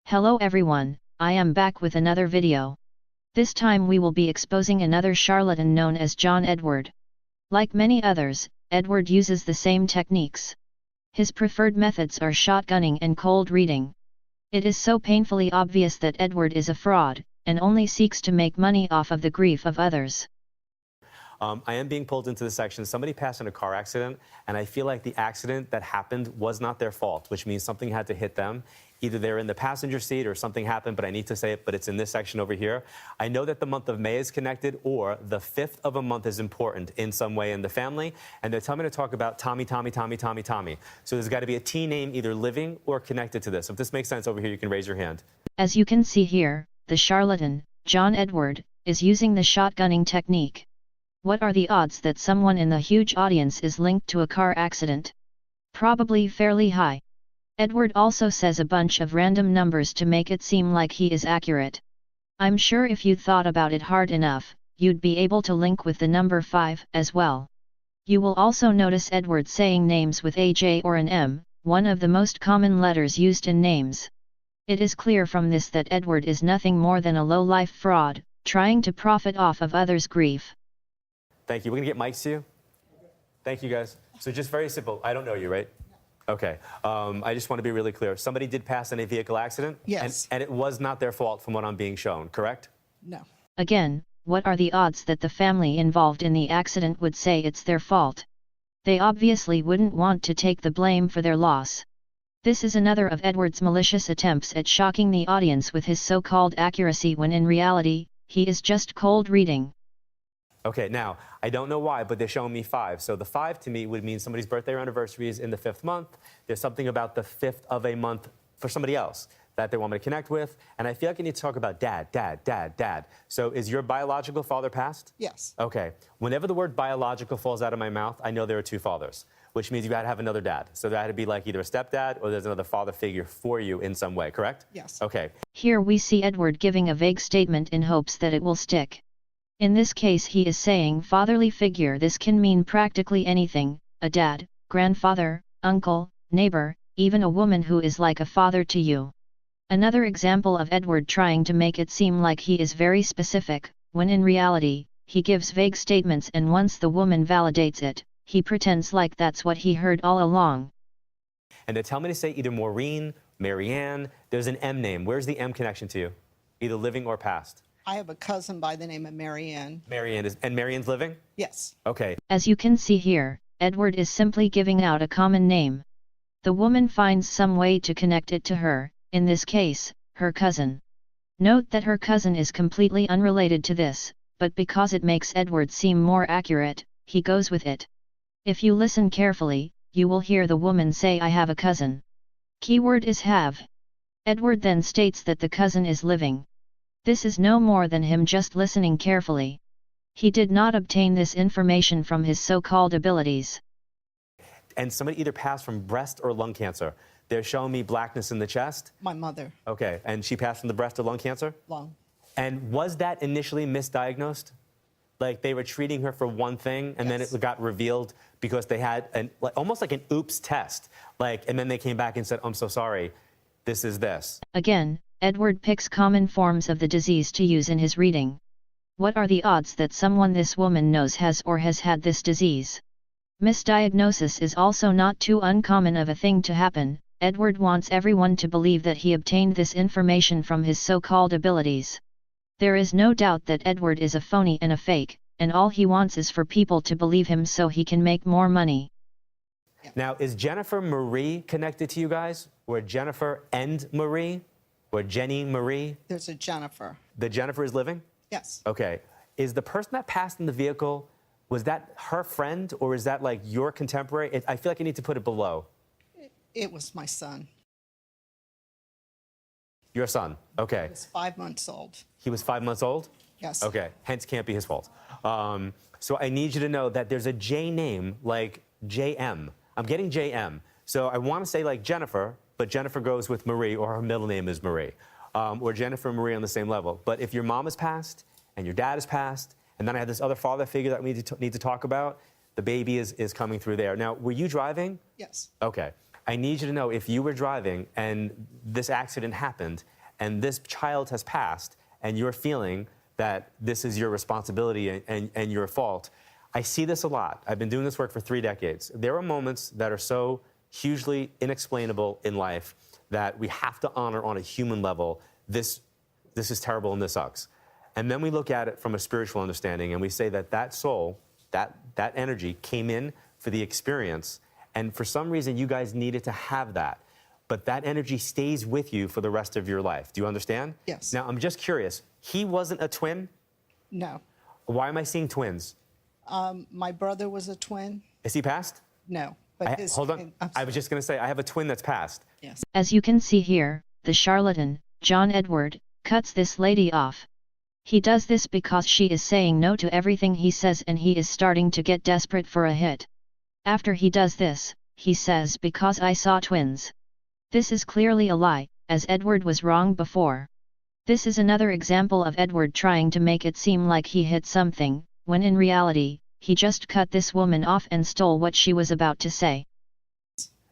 Hello everyone, I am back with another video. This time we will be exposing another charlatan known as John Edward. Like many others, Edward uses the same techniques. His preferred methods are shotgunning and cold reading. It is so painfully obvious that Edward is a fraud, and only seeks to make money off of the grief of others. I am being pulled into the section. Somebody passed in a car accident, and I feel like the accident that happened was not their fault, which means something had to hit them. Either they're in the passenger seat or something happened, but I need to say it, but it's in this section over here. I know that the month of May is connected, or the 5th of a month is important in some way in the family, and they're telling me to talk about Tommy. So there's got to be a T name either living or connected to this. So if this makes sense over here, you can raise your hand. As you can see here, the charlatan, John Edward, is using the shotgunning technique. What are the odds that someone in the huge audience is linked to a car accident? Probably fairly high. Edward also says a bunch of random numbers to make it seem like he is accurate. I'm sure if you thought about it hard enough, you'd be able to link with the number 5 as well. You will also notice Edward saying names with a J or an M, one of the most common letters used in names. It is clear from this that Edward is nothing more than a low-life fraud, trying to profit off of others' grief. Thank you. We're going to get mics to you. Thank you, guys. So just very simple. I don't know you, right? Okay. I just want to be really clear. Somebody did pass in a vehicle accident? Yes. And it was not their fault from what I'm being shown, correct? No. Again, what are the odds that the family involved in the accident would say it's their fault? They obviously wouldn't want to take the blame for their loss. This is another of Edward's malicious attempts at shocking the audience with his so-called accuracy when in reality, he is just cold reading. Okay, now, I don't know why, but they're showing me 5. So the 5 to me would mean somebody's birthday or anniversary is in the 5th month. There's something about the 5th of a month for somebody else that they want me to connect with. And I feel like I need to talk about dad. So is your biological father passed? Yes. Okay. Whenever the word biological falls out of my mouth, I know there are 2 fathers, which means you got to have another dad. So there had to be like either a stepdad or there's another father figure for you in some way, correct? Yes. Okay. Here we see Edward giving a vague statement in hopes that it will stick. In this case he is saying fatherly figure. This can mean practically anything, a dad, grandfather, uncle, neighbor, even a woman who is like a father to you. Another example of Edward trying to make it seem like he is very specific, when in reality, he gives vague statements and once the woman validates it, he pretends like that's what he heard all along. And they tell me to say either Maureen, Marianne, there's an M name. Where's the M connection to you? Either living or past? I have a cousin by the name of Marianne. And Marianne's living? Yes. Okay. As you can see here, Edward is simply giving out a common name. The woman finds some way to connect it to her, in this case, her cousin. Note that her cousin is completely unrelated to this, but because it makes Edward seem more accurate, he goes with it. If you listen carefully, you will hear the woman say I have a cousin. Keyword is have. Edward then states that the cousin is living. This is no more than him just listening carefully. He did not obtain this information from his so-called abilities. And somebody either passed from breast or lung cancer. They're showing me blackness in the chest. My mother. Okay, and she passed from the breast or lung cancer? Lung. And was that initially misdiagnosed? Like they were treating her for one thing and then it got revealed because they had almost like an oops test. And then they came back and said, I'm so sorry, this is this. Again, Edward picks common forms of the disease to use in his reading. What are the odds that someone this woman knows has or has had this disease? Misdiagnosis is also not too uncommon of a thing to happen. Edward wants everyone to believe that he obtained this information from his so-called abilities. There is no doubt that Edward is a phony and a fake, and all he wants is for people to believe him so he can make more money. Now, is Jennifer Marie connected to you guys? Or Jennifer and Marie? Or Jenny Marie? There's a Jennifer. The Jennifer is living? Yes. Okay. Is the person that passed in the vehicle, was that her friend or is that like your contemporary? I feel like I need to put it below. It was my son. Your son, okay. He was 5 months old. He was 5 months old? Yes. Okay, hence can't be his fault. So I need you to know that there's a J name like JM. I'm getting JM. So I want to say like Jennifer, but Jennifer goes with Marie or her middle name is Marie. Or Jennifer and Marie on the same level. But if your mom is passed and your dad is passed, and then I have this other father figure that we need to talk about, the baby is coming through there. Now, were you driving? Yes. Okay. I need you to know, if you were driving and this accident happened and this child has passed and you're feeling that this is your responsibility and your fault, I see this a lot. I've been doing this work for 3 decades. There are moments that are so hugely inexplainable in life that we have to honor on a human level, this is terrible and this sucks. And then we look at it from a spiritual understanding and we say that that soul, that energy came in for the experience, and for some reason you guys needed to have that. But that energy stays with you for the rest of your life. Do you understand? Yes. Now, I'm just curious. He wasn't a twin? No. Why am I seeing twins? My brother was a twin. Is he passed? No. But his Hold on. twin- I was just going to say, I have a twin that's passed. Yes. As you can see here, the charlatan, John Edward, cuts this lady off. He does this because she is saying no to everything he says and he is starting to get desperate for a hit. After he does this, he says, because I saw twins. This is clearly a lie, as Edward was wrong before. This is another example of Edward trying to make it seem like he hit something, when in reality, he just cut this woman off and stole what she was about to say.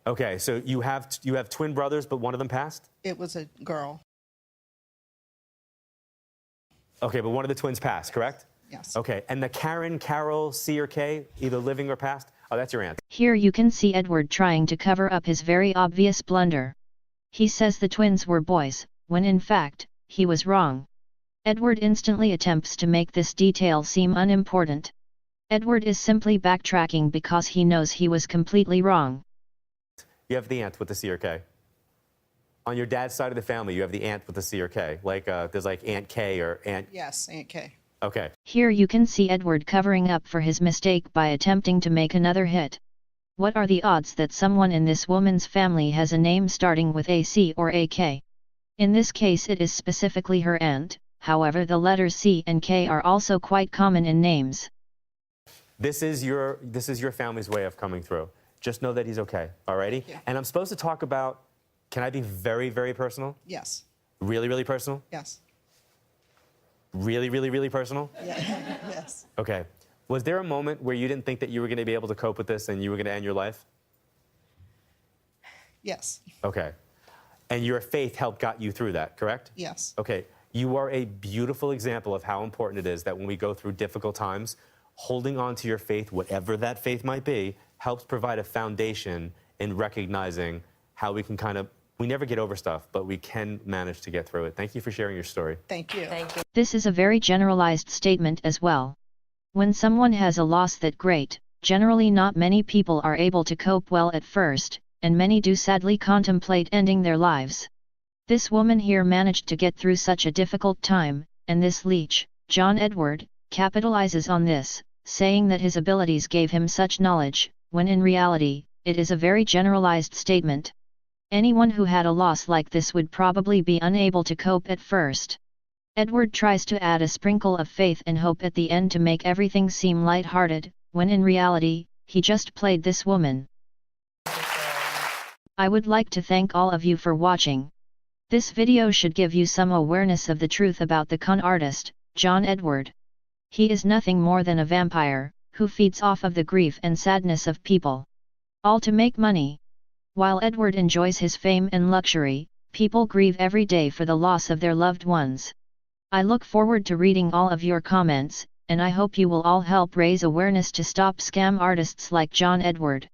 Okay, so you have twin brothers, but one of them passed? It was a girl. Okay, but one of the twins passed, correct? Yes. Okay, and the Karen, Carol, C or K, either living or passed? Oh, that's your aunt. Here you can see Edward trying to cover up his very obvious blunder. He says the twins were boys, when in fact, he was wrong. Edward instantly attempts to make this detail seem unimportant. Edward is simply backtracking because he knows he was completely wrong. You have the aunt with the C or K. On your dad's side of the family, you have the aunt with the C or K. Like, there's like Aunt K or Aunt... Yes, Aunt Kay. Okay. Here you can see Edward covering up for his mistake by attempting to make another hit. What are the odds that someone in this woman's family has a name starting with a C or a K? In this case it is specifically her aunt, however the letters C and K are also quite common in names. This is your family's way of coming through. Just know that he's okay, alrighty? Yeah. And I'm supposed to talk about, can I be very, very personal? Yes. Really, really personal? Yes. Really, really, really personal? Yeah. Yes. Okay. Was there a moment where you didn't think that you were going to be able to cope with this and you were going to end your life? Yes. Okay. And your faith helped got you through that, correct? Yes. Okay. You are a beautiful example of how important it is that when we go through difficult times, holding on to your faith, whatever that faith might be, helps provide a foundation in recognizing how we can we never get over stuff, but we can manage to get through it. Thank you for sharing your story. Thank you. Thank you. This is a very generalized statement as well. When someone has a loss that great, generally not many people are able to cope well at first, and many do sadly contemplate ending their lives. This woman here managed to get through such a difficult time, and this leech, John Edward, capitalizes on this, saying that his abilities gave him such knowledge, when in reality, it is a very generalized statement. Anyone who had a loss like this would probably be unable to cope at first. Edward tries to add a sprinkle of faith and hope at the end to make everything seem light-hearted, when in reality, he just played this woman. I would like to thank all of you for watching. This video should give you some awareness of the truth about the con artist, John Edward. He is nothing more than a vampire, who feeds off of the grief and sadness of people. All to make money. While Edward enjoys his fame and luxury, people grieve every day for the loss of their loved ones. I look forward to reading all of your comments, and I hope you will all help raise awareness to stop scam artists like John Edward.